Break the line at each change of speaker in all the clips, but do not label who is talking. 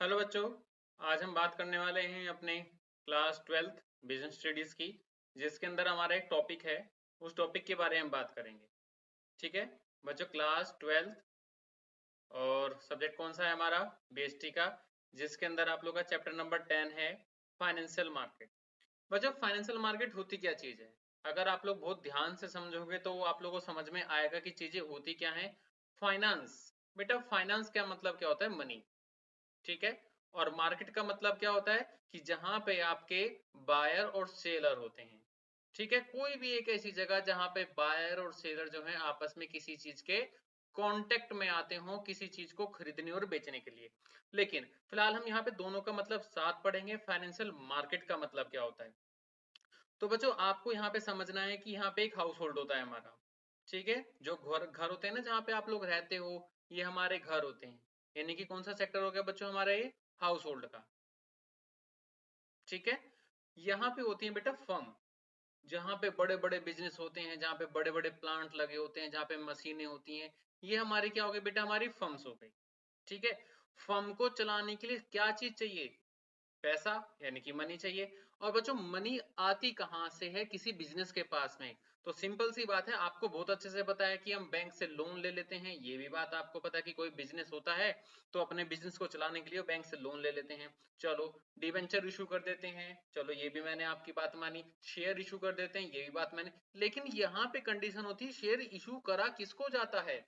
Hello बच्चों। आज हम बात करने वाले हैं अपने क्लास 12th बिजनेस स्टडीज की, जिसके अंदर हमारा एक टॉपिक है। उस टॉपिक के बारे में बात करेंगे। ठीक है बच्चों, क्लास 12th और सब्जेक्ट कौन सा है हमारा? बीएसटी का, जिसके अंदर आप लोग का चैप्टर नंबर 10 है, फाइनेंशियल मार्केट। बच्चों, फाइनेंशियल मार्केट होती क्या चीज है? अगर आप लोग बहुत ध्यान से समझोगे तो आप लोगों को समझ में आएगा कि चीजें होती क्या है। फाइनेंस, बेटा फाइनेंस क्या मतलब क्या होता है? मनी। ठीक है। और मार्केट का मतलब क्या होता है कि जहां पे आपके बायर और सेलर होते हैं। ठीक है, कोई भी एक ऐसी जगह जहां पे बायर और सेलर जो है आपस में किसी चीज के कांटेक्ट में आते हो, किसी चीज को खरीदने और बेचने के लिए। लेकिन फिलहाल हम यहाँ पे दोनों का मतलब साथ पढ़ेंगे। फाइनेंशियल मार्केट का मतलब क्या होता है? तो बच्चों, आपको यहाँ पे समझना है कि यहाँ पे एक हाउस होल्ड होता है हमारा। ठीक है, जो घर घर होते हैं ना, जहाँ पे आप लोग रहते हो, ये हमारे घर होते हैं। यानी कि कौन सा सेक्टर हो गया बच्चों हमारा? ये हाउस होल्ड का। ठीक है। यहाँ पे होती है बेटा फर्म, जहाँ पे बड़े बड़े बिजनेस होते हैं, जहाँ पे बड़े बड़े प्लांट लगे होते हैं, जहाँ पे मशीनें होती हैं। ये हमारी क्या हो गई बेटा? हमारी फर्म्स हो गई। ठीक है। फर्म को चलाने के लिए क्या चीज चाहिए? पैसा, यानी कि मनी चाहिए। और बच्चों, मनी आती कहां से है किसी बिजनेस के पास में? तो सिंपल सी बात है, आपको बहुत अच्छे से पता है कि हम बैंक से लोन ले लेते हैं। ये भी बात आपको पता है कि कोई बिजनेस होता है तो अपने बिजनेस को चलाने के लिए बैंक से लोन ले लेते हैं। चलो, डिवेंचर इशू कर देते हैं, चलो ये भी मैंने आपकी बात मानी। शेयर इशू कर देते हैं, ये भी बात मैंने। लेकिन यहाँ पे कंडीशन होती है, शेयर इशू करा किसको जाता है?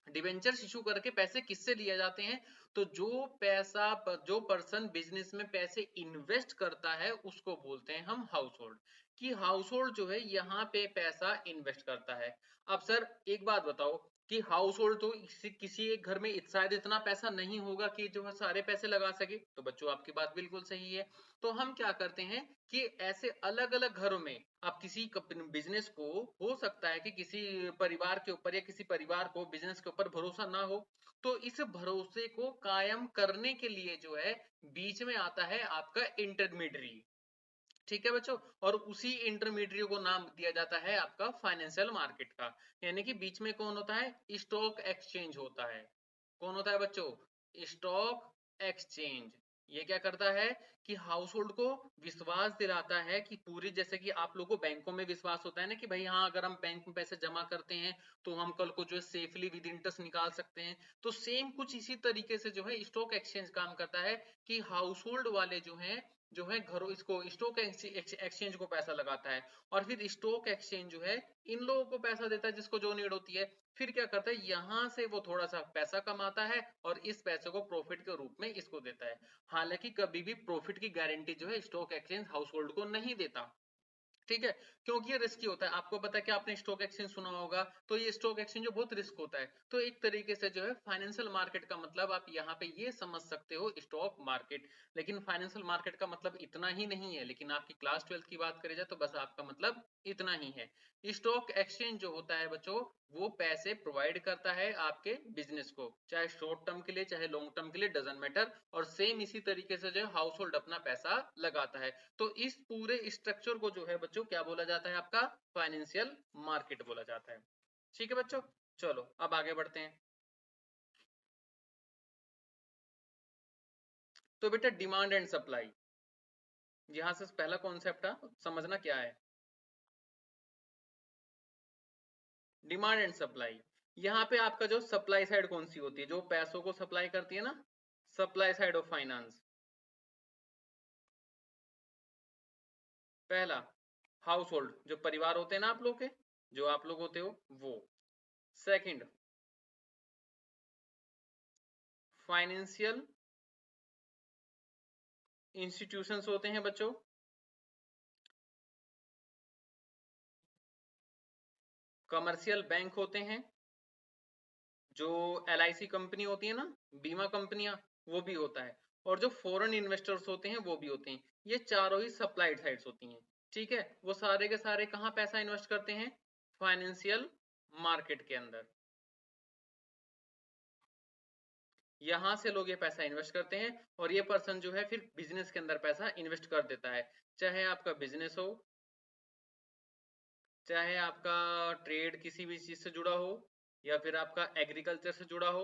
डिवेंचर्स इशू करके पैसे किससे लिए जाते हैं? तो जो पर्सन बिजनेस में पैसे इन्वेस्ट करता है उसको बोलते हैं हम हाउस होल्ड। कि हाउस होल्ड जो है यहाँ पे पैसा इन्वेस्ट करता है। अब सर एक बात बताओ कि हाउस होल्ड तो किसी एक घर में शायद इतना पैसा नहीं होगा कि जो है सारे पैसे लगा सके। तो बच्चों, आपकी बात बिल्कुल सही है। तो हम क्या करते हैं कि ऐसे अलग अलग घरों में, आप किसी बिजनेस को, हो सकता है कि किसी परिवार के ऊपर या किसी परिवार को बिजनेस के ऊपर भरोसा ना हो, तो इस भरोसे को कायम करने के लिए जो है बीच में आता है आपका इंटरमीडियरी। ठीक है बच्चों। और उसी इंटरमीडियरी को नाम दिया जाता है आपका फाइनेंशियल मार्केट का। यानी कि बीच में कौन होता है? स्टॉक एक्सचेंज होता है। कौन होता है बच्चों? Stock exchange. ये क्या करता है कि हाउस होल्ड को विश्वास दिलाता है कि पूरी, जैसे कि आप लोगों को बैंकों में विश्वास होता है ना कि भाई हाँ, अगर हम बैंक में पैसे जमा करते हैं तो हम कल को जो है सेफली विद इंटरेस्ट निकाल सकते हैं। तो सेम कुछ इसी तरीके से जो है स्टॉक एक्सचेंज काम करता है कि हाउस होल्ड वाले जो है घरों, इसको स्टॉक एक्सचेंज को पैसा लगाता है। और फिर स्टॉक एक्सचेंज जो है इन लोगों को पैसा देता है जिसको जो नीड होती है। फिर क्या करता है, यहां से वो थोड़ा सा पैसा कमाता है और इस पैसे को प्रॉफिट के रूप में इसको देता है। हालांकि कभी भी प्रॉफिट की गारंटी जो है स्टॉक एक्सचेंज हाउस होल्ड को नहीं देता। ठीक है, क्योंकि ये रिस्की होता है। आपको पता है कि आपने स्टॉक एक्सचेंज सुना होगा, तो ये स्टॉक एक्सचेंज जो बहुत रिस्क होता है। तो एक तरीके से जो है फाइनेंशियल मार्केट का मतलब आप यहाँ पे ये समझ सकते हो, स्टॉक मार्केट। लेकिन फाइनेंशियल मार्केट का मतलब इतना ही नहीं है। लेकिन आपकी क्लास 12 की बात करी जाए तो बस आपका मतलब इतना ही है। स्टॉक एक्सचेंज जो होता है बच्चों, वो पैसे प्रोवाइड करता है आपके बिजनेस को, चाहे शॉर्ट टर्म के लिए चाहे लॉन्ग टर्म के लिए, डजेंट मैटर। और सेम इसी तरीके से जो है हाउस होल्ड अपना पैसा लगाता है। तो इस पूरे स्ट्रक्चर को जो है बच्चों क्या बोला जाता है? आपका फाइनेंशियल मार्केट बोला जाता है। ठीक है बच्चों, चलो अब आगे बढ़ते हैं। तो बेटा, डिमांड एंड सप्लाई, यहां से पहला कॉन्सेप्ट समझना क्या है। डिमांड एंड सप्लाई, यहाँ पे आपका जो सप्लाई साइड कौन सी होती है, जो पैसों को सप्लाई करती है ना? Supply side of finance. पहला, हाउस होल्ड, जो परिवार होते हैं ना आप लोग के, जो आप लोग होते हो वो। सेकंड, फाइनेंशियल इंस्टीट्यूशंस होते हैं बच्चों। कमर्शियल बैंक होते हैं। जो LIC कंपनी होती है ना, बीमा कंपनियां, वो भी होता है। और जो फॉरेन इन्वेस्टर्स होते हैं वो भी होते हैं। ये चारों ही सप्लाइड साइड्स होती हैं। ठीक है, वो सारे के सारे कहाँ पैसा इन्वेस्ट करते हैं? फाइनेंशियल मार्केट के अंदर। यहां से लोग ये पैसा इन्वेस्ट करते हैं और ये पर्सन जो है फिर बिजनेस के अंदर पैसा इन्वेस्ट कर देता है। चाहे आपका बिजनेस हो, चाहे आपका ट्रेड किसी भी चीज से जुड़ा हो, या फिर आपका एग्रीकल्चर से जुड़ा हो।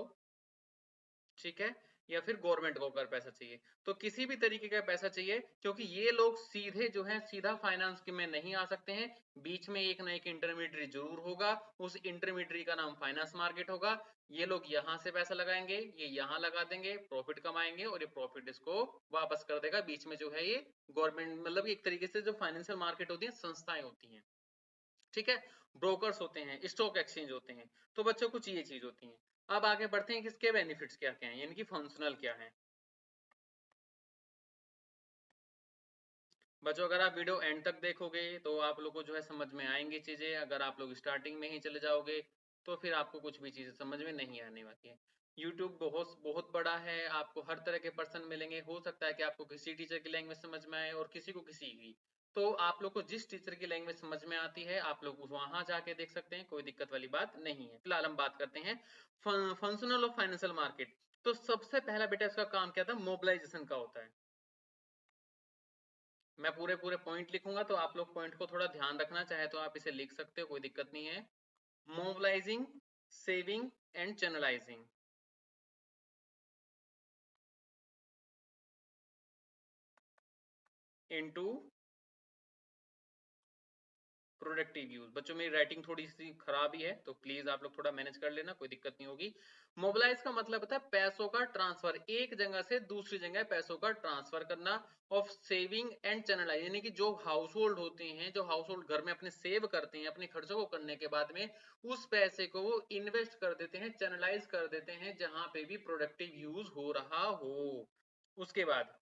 ठीक है, या फिर गवर्नमेंट को अगर पैसा चाहिए, तो किसी भी तरीके का पैसा चाहिए, क्योंकि ये लोग सीधे जो है सीधा फाइनेंस में नहीं आ सकते हैं, बीच में एक ना एक इंटरमीडिएटरी जरूर होगा, उस इंटरमीडिएटरी का नाम फाइनेंस मार्केट होगा। ये लोग यहाँ से पैसा लगाएंगे, ये यहाँ लगा देंगे, प्रॉफिट कमाएंगे और ये प्रॉफिट इसको वापस कर देगा। बीच में जो है ये गवर्नमेंट, मतलब एक तरीके से जो फाइनेंशियल मार्केट होती है, संस्थाएं होती हैं, ठीक है, ब्रोकर्स होते हैं, स्टॉक एक्सचेंज होते हैं। तो बच्चों कुछ ये चीज होती है। अब आगे बढ़ते हैं कि इसके बेनिफिट्स क्या क्या हैं, यानी कि फंक्शनल क्या है। बच्चों अगर आप वीडियो एंड तक देखोगे तो आप लोग को जो है समझ में आएंगी चीजें, अगर आप लोग स्टार्टिंग में ही चले जाओगे तो फिर आपको कुछ भी चीजें समझ में नहीं आने वाली है। YouTube बहुत बहुत बड़ा है, आपको हर तरह के पर्सन मिलेंगे, हो सकता है कि आपको किसी टीचर की लैंग्वेज समझ में आए और किसी को किसी की। तो आप लोग को जिस टीचर की लैंग्वेज समझ में आती है आप लोग वहां जाके देख सकते हैं, कोई दिक्कत वाली बात नहीं है। फिलहाल हम बात करते हैं फंक्शनल ऑफ फाइनेंशियल मार्केट। तो सबसे पहला बेटा इसका काम क्या था, मोबिलाइजेशन का होता है। मैं पूरे पूरे पॉइंट लिखूंगा तो आप लोग पॉइंट को थोड़ा ध्यान रखना, चाहे तो आप इसे लिख सकते हो, कोई दिक्कत नहीं है। Mobilising, saving and channelising into productive use. बच्चों मेरी राइटिंग थोड़ी सी खराब ही है तो प्लीज आप लोग थोड़ा मैनेज कर लेना, कोई दिक्कत नहीं होगी। मोबिलाइज का मतलब होता है पैसों का ट्रांसफर, एक जगह से दूसरी जगह पैसों का ट्रांसफर करना। ऑफ सेविंग एंड चैनलाइज, यानी कि जो हाउस होल्ड होते हैं, जो हाउस होल्ड घर में अपने सेव करते हैं, अपने खर्चों को करने के बाद में उस पैसे को वो इन्वेस्ट कर देते हैं, चैनलाइज कर देते हैं जहां पे भी प्रोडक्टिव यूज हो रहा हो। उसके बाद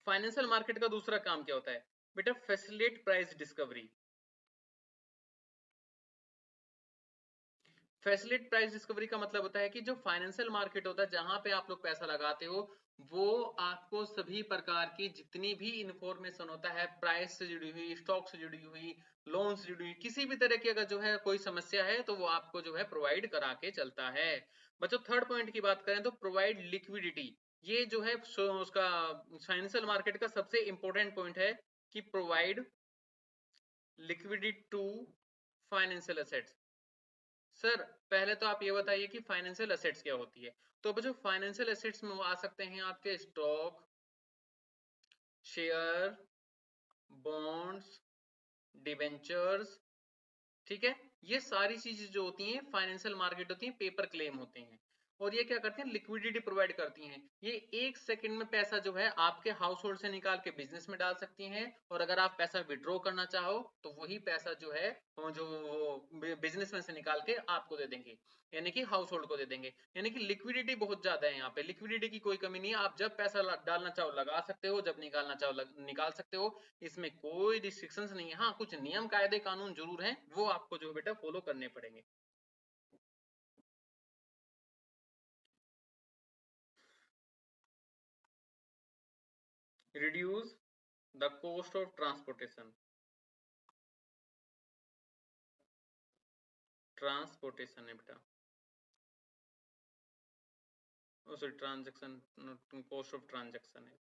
फाइनेंशियल मार्केट का दूसरा काम क्या होता है बेटा, facilitate price discovery. Facilitate price discovery का मतलब होता है कि जो फाइनेंशियल मार्केट होता है जहां पे आप लोग पैसा लगाते हो, वो आपको सभी प्रकार की जितनी भी इंफॉर्मेशन होता है, प्राइस से जुड़ी हुई, स्टॉक से जुड़ी हुई, लोन से जुड़ी हुई, किसी भी तरह की अगर जो है कोई समस्या है तो वो आपको जो है प्रोवाइड करा के चलता है। बच्चों थर्ड पॉइंट की बात करें तो प्रोवाइड लिक्विडिटी। ये जो है उसका फाइनेंशियल मार्केट का सबसे इंपॉर्टेंट पॉइंट है कि provide liquidity to financial assets. Sir पहले तो आप ये बताइए कि फाइनेंशियल एसेट्स क्या होती है। तो बच्चों फाइनेंशियल एसेट्स में वो आ सकते हैं आपके स्टॉक, शेयर, बॉन्ड्स, डिवेंचर्स, ठीक है। ये सारी चीजें जो होती हैं फाइनेंशियल मार्केट होती हैं, पेपर क्लेम होते हैं, और ये क्या करते हैं, लिक्विडिटी प्रोवाइड करती हैं। ये एक सेकंड में पैसा जो है आपके हाउस होल्ड से निकाल के बिजनेस में डाल सकती हैं, और अगर आप पैसा विड्रॉ करना चाहो तो वही पैसा जो है वो जो बिजनेस में से निकाल के आपको दे देंगे, यानी कि हाउस होल्ड को दे देंगे। यानी कि लिक्विडिटी बहुत ज्यादा है यहाँ पे, लिक्विडिटी की कोई कमी नहीं है, आप जब पैसा डालना चाहो लगा सकते हो, जब निकालना चाहो निकाल सकते हो, इसमें कोई रिस्ट्रिक्शंस नहीं है। हाँ कुछ नियम कायदे कानून जरूर हैं, वो आपको जो बेटा फॉलो करने पड़ेंगे। Reduce the cost of transportation, transportation है बेटा, sorry transaction, cost of transaction है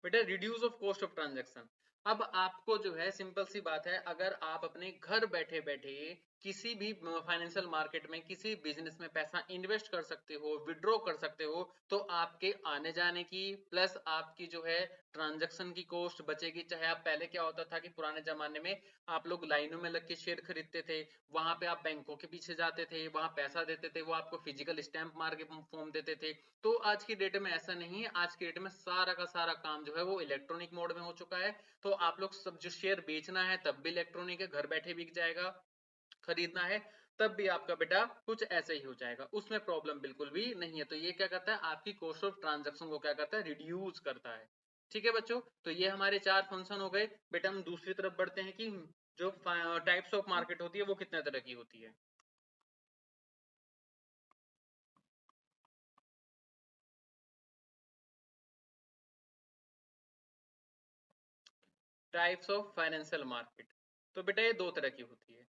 बेटा, reduce of cost of transaction. अब आपको जो है सिंपल सी बात है, अगर आप अपने घर बैठे बैठे किसी भी फाइनेंशियल मार्केट में किसी बिजनेस में पैसा इन्वेस्ट कर सकते हो, विड्रॉ कर सकते हो, तो आपके आने जाने की प्लस आपकी जो है ट्रांजैक्शन की कॉस्ट बचेगी। चाहे आप पहले क्या होता था कि पुराने जमाने में आप लोग लाइनों में लग के शेयर खरीदते थे, वहां पे आप बैंकों के पीछे जाते थे, वहां पैसा देते थे, वो आपको फिजिकल स्टैंप मार के फॉर्म देते थे। तो आज की डेट में ऐसा नहीं है, आज की डेट में सारा का सारा काम जो है वो इलेक्ट्रॉनिक मोड में हो चुका है। तो आप लोग सब जो शेयर बेचना है तब भी इलेक्ट्रॉनिक है, घर बैठे बिक जाएगा, खरीदना है तब भी आपका बेटा कुछ ऐसे ही हो जाएगा, उसमें प्रॉब्लम बिल्कुल भी नहीं है। तो ये क्या करता है, आपकी कॉस्ट ऑफ ट्रांजैक्शन को क्या करता है, रिड्यूस करता है। ठीक है बच्चों, तो ये हमारे चार फंक्शन हो गए। बेटा हम दूसरी तरफ बढ़ते हैं कि जो टाइप्स ऑफ मार्केट होती है वो कितने तरह की होती है। टाइप्स ऑफ फाइनेंशियल मार्केट, तो बेटा ये दो तरह की होती है।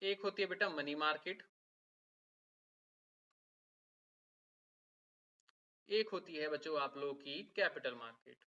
एक होती है बेटा मनी मार्केट, एक होती है बच्चों आप लोगों की कैपिटल मार्केट।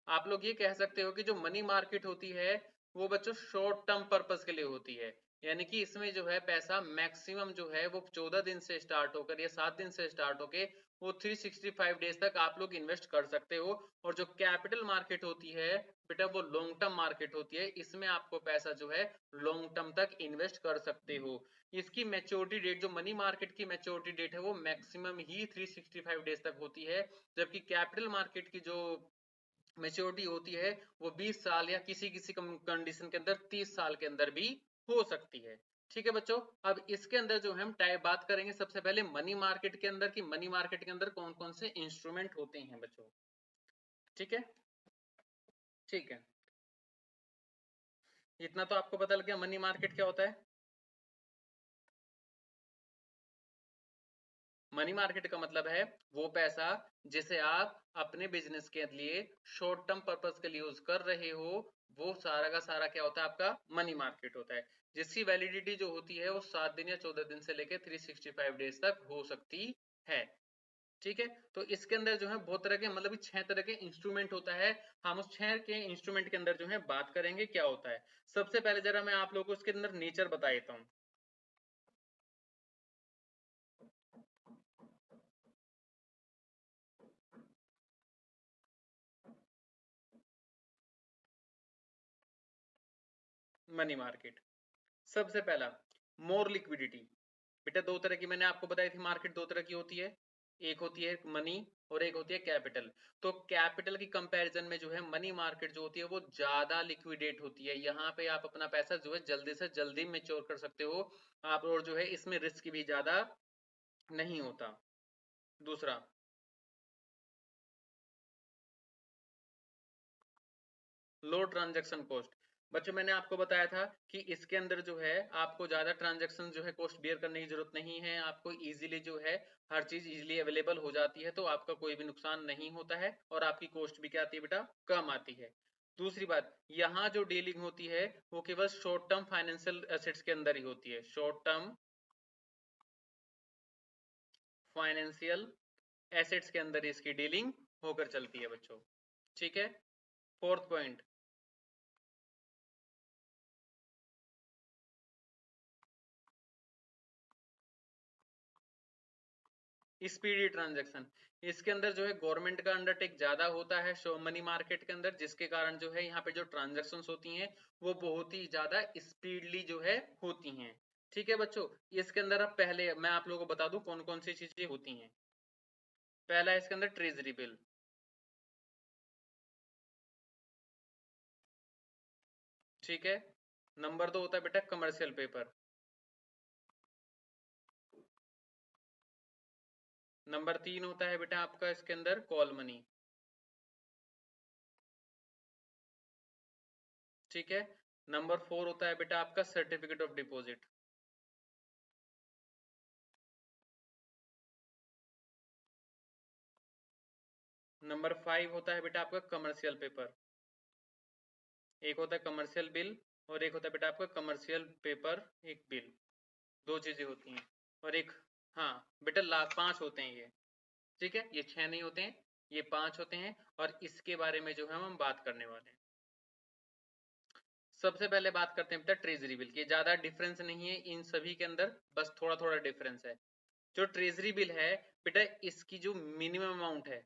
आप लोग ये कह सकते हो कि जो मनी मार्केट होती है वो बच्चों शॉर्ट टर्म पर्पस के लिए होती है, यानी कि इसमें जो है पैसा मैक्सिमम जो है वो 14 दिन से स्टार्ट होकर या 7 दिन से स्टार्ट होके वो 365 डेज तक आप लोग इन्वेस्ट कर सकते हो। और जो कैपिटल मार्केट होती है बेटा वो लॉन्ग टर्म मार्केट होती है, इसमें आपको पैसा जो है लॉन्ग टर्म तक इन्वेस्ट कर सकते हो। इसकी मैच्योरिटी डेट, जो मनी मार्केट की मैच्योरिटी डेट है वो मैक्सिमम ही 365 डेज तक होती है, जबकि कैपिटल मार्केट की जो मैच्योरिटी होती है वो 20 साल या किसी किसी कंडीशन के अंदर 30 साल के अंदर भी हो सकती है। ठीक है बच्चों, अब इसके अंदर जो हम टाइप बात करेंगे सबसे पहले मनी मार्केट के अंदर, कि मनी मार्केट के अंदर कौन कौन से इंस्ट्रूमेंट होते हैं बच्चों। ठीक है, ठीक है, इतना तो आपको पता लग गया मनी मार्केट क्या होता है। मनी मार्केट का मतलब है वो पैसा जिसे आप अपने बिजनेस के लिए शॉर्ट टर्म पर्पस के लिए यूज कर रहे हो, वो सारा का सारा क्या होता है आपका मनी मार्केट होता है, जिसकी वैलिडिटी जो होती है वो 7 दिन या 14 दिन से लेकर 365 डेज तक हो सकती है। ठीक है, तो इसके अंदर जो है बहुत तरह के मतलब 6 तरह के इंस्ट्रूमेंट होता है। हम उस 6 के इंस्ट्रूमेंट के अंदर जो है बात करेंगे क्या होता है। सबसे पहले जरा मैं आप लोगों को उसके अंदर नेचर बता देता हूँ। मनी मार्केट, सबसे पहला मोर लिक्विडिटी। बेटा दो तरह की मैंने आपको बताई थी मार्केट, दो तरह की होती है, एक होती है मनी और एक होती है कैपिटल। तो कैपिटल की कंपैरिजन में जो है मनी मार्केट जो होती है वो ज्यादा लिक्विडेट होती है, यहाँ पे आप अपना पैसा जो है जल्दी से जल्दी मेच्योर कर सकते हो आप, और जो है इसमें रिस्क भी ज्यादा नहीं होता। दूसरा, लो ट्रांजैक्शन कॉस्ट। बच्चों मैंने आपको बताया था कि इसके अंदर जो है आपको ज्यादा ट्रांजैक्शन जो है कॉस्ट बियर करने की जरूरत नहीं है, आपको इजीली जो है हर चीज इजीली अवेलेबल हो जाती है, तो आपका कोई भी नुकसान नहीं होता है और आपकी कॉस्ट भी क्या आती है बेटा, कम आती है। दूसरी बात, यहाँ जो डीलिंग होती है वो केवल शॉर्ट टर्म फाइनेंशियल एसेट्स के अंदर ही होती है, शॉर्ट टर्म फाइनेंशियल एसेट्स के अंदर इसकी डीलिंग होकर चलती है बच्चों। ठीक है, फोर्थ पॉइंट, स्पीडी ट्रांजैक्शन। इसके अंदर जो है गवर्नमेंट का अंडरटेक ज्यादा होता है शो मनी मार्केट के अंदर, जिसके कारण जो है यहाँ पे जो ट्रांजैक्शंस होती हैं वो बहुत ही ज्यादा स्पीडली जो है होती हैं। ठीक है बच्चों, इसके अंदर अब पहले मैं आप लोगों को बता दूं कौन कौन सी चीजें होती हैं। पहला है इसके अंदर ट्रेजरी बिल। ठीक है, नंबर 2 होता है बेटा कमर्शियल पेपर। नंबर 3 होता है बेटा आपका इसके अंदर कॉल मनी। ठीक है, नंबर 4 होता है बेटा आपका सर्टिफिकेट ऑफ डिपॉजिट। नंबर 5 होता है बेटा आपका कमर्शियल पेपर। एक होता है कमर्शियल बिल और एक होता है बेटा आपका कमर्शियल पेपर एक बिल, दो चीजें होती हैं। और एक, हाँ बेटा लास्ट 5 होते हैं ये। ठीक है, ये 6 नहीं होते हैं, ये 5 होते हैं, और इसके बारे में जो है हम बात करने वाले हैं। सबसे पहले बात करते हैं बेटा ट्रेजरी बिल की। ज्यादा डिफरेंस नहीं है इन सभी के अंदर, बस थोड़ा थोड़ा डिफरेंस है। जो ट्रेजरी बिल है बेटा, इसकी जो मिनिमम अमाउंट है,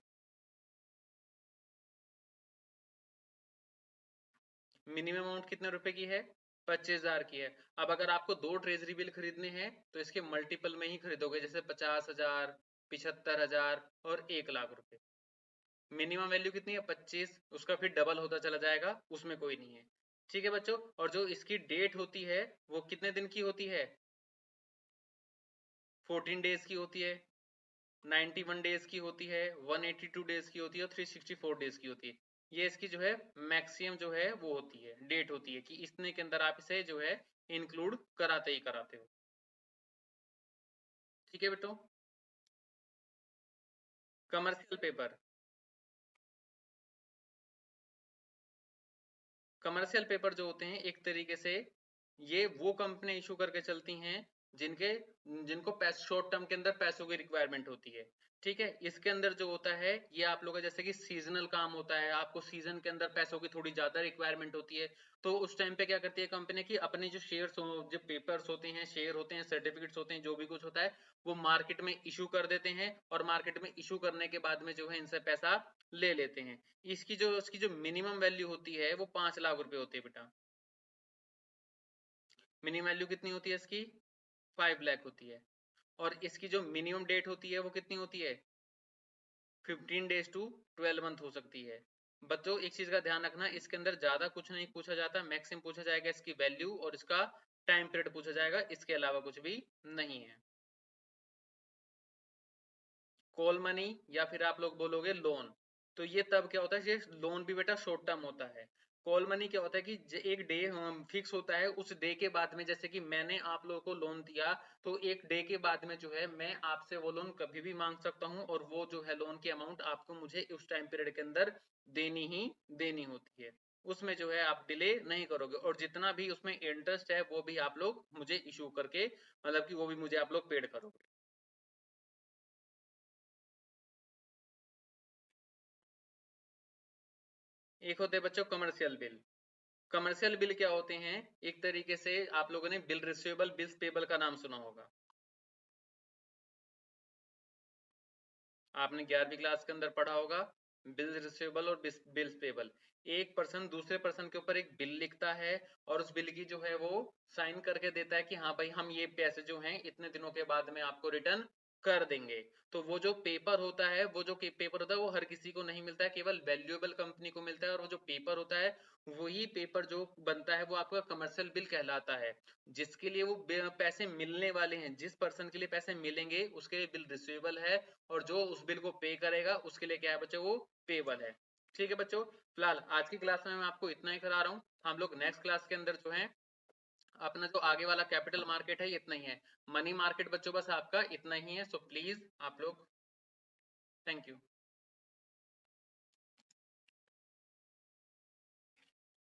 मिनिमम अमाउंट कितने रुपए की है, 25,000 की है। अब अगर आपको 2 ट्रेजरी बिल खरीदने हैं तो इसके मल्टीपल में ही खरीदोगे, जैसे 50,000, 75,000 और 1 लाख रुपए। मिनिमम वैल्यू कितनी है, 25, उसका फिर डबल होता चला जाएगा, उसमें कोई नहीं है। ठीक है बच्चों, और जो इसकी डेट होती है वो कितने दिन की होती है, 14 डेज की होती है, 91 डेज की होती है, 182 डेज की होती है और 364 डेज की होती है। ये इसकी जो है मैक्सिमम जो है वो होती है, डेट होती है कि इतने के अंदर आप इसे जो है इंक्लूड कराते ही कराते हो। ठीक है बेटो, कमर्शियल पेपर। कमर्शियल पेपर जो होते हैं एक तरीके से ये वो कंपनी इशू करके चलती हैं जिनको शॉर्ट टर्म के अंदर पैसों की रिक्वायरमेंट होती है, ठीक है। इसके अंदर जो होता है ये आप लोगों का जैसे कि सीजनल काम होता है, आपको सीजन के अंदर पैसों की थोड़ी ज्यादा रिक्वायरमेंट होती है, तो उस टाइम पे क्या करती है कंपनी की अपने जो शेयर्स जो पेपर्स होते हैं, शेयर होते हैं, सर्टिफिकेट्स होते हैं, जो भी कुछ होता है वो मार्केट में इशू कर देते हैं, और मार्केट में इशू करने के बाद में जो है इनसे पैसा ले लेते हैं। इसकी जो मिनिमम वैल्यू होती है वो 5 लाख रुपए होती है बेटा। मिनिमम वैल्यू कितनी होती है इसकी? 5 लाख होती है। और इसकी जो मिनिमम डेट होती है वो कितनी होती है? 15 डेज टू 12 मंथ हो सकती है। बच्चों एक चीज का ध्यान रखना, इसके अंदर ज्यादा कुछ नहीं पूछा जाता, मैक्सिमम पूछा जाएगा इसकी वैल्यू और इसका टाइम पीरियड पूछा जाएगा, इसके अलावा कुछ भी नहीं है। कॉल मनी या फिर आप लोग बोलोगे लोन, तो ये तब क्या होता है, ये लोन भी बेटा शॉर्ट टर्म होता है। कॉल मनी क्या होता है कि एक डे फिक्स होता है, उस डे के बाद में जैसे कि मैंने आप लोगों को लोन दिया, तो एक डे के बाद में जो है मैं आपसे वो लोन कभी भी मांग सकता हूँ, और वो जो है लोन की अमाउंट आपको मुझे उस टाइम पीरियड के अंदर देनी ही देनी होती है। उसमें जो है आप डिले नहीं करोगे, और जितना भी उसमें इंटरेस्ट है वो भी आप लोग मुझे इशू करके, मतलब कि वो भी मुझे आप लोग पेड करोगे। एक होते हैं बच्चों कमर्शियल बिल। कमर्शियल बिल क्या होते हैं? एक तरीके से आप लोगों ने बिल रिसीवेबल, बिल्स पेबल का नाम सुना होगा। आपने 11वीं क्लास के अंदर पढ़ा होगा, बिल रिसीवेबल और बिल्स पेबल। एक पर्सन दूसरे पर्सन के ऊपर एक बिल लिखता है, और उस बिल की जो है वो साइन करके देता है कि हाँ भाई हम ये पैसे जो हैं इतने दिनों के बाद में आपको रिटर्न कर देंगे। तो वो जो पेपर होता है, वो जो पेपर होता है वो हर किसी को नहीं मिलता है, केवल वैल्यूएबल कंपनी को मिलता है, और वो जो पेपर होता है वही पेपर जो बनता है वो आपका कमर्शियल बिल कहलाता है। जिसके लिए वो पैसे मिलने वाले हैं, जिस पर्सन के लिए पैसे मिलेंगे उसके लिए बिल रिसीवेबल है, और जो उस बिल को पे करेगा उसके लिए क्या है बच्चों, वो पेबल है। ठीक है बच्चों, फिलहाल आज की क्लास में मैं आपको इतना ही करा रहा हूँ। हम लोग नेक्स्ट क्लास के अंदर जो है अपना जो आगे वाला कैपिटल मार्केट है इतना ही है, मनी मार्केट बच्चों बस आपका इतना ही है। सो प्लीज आप लोग, थैंक यू।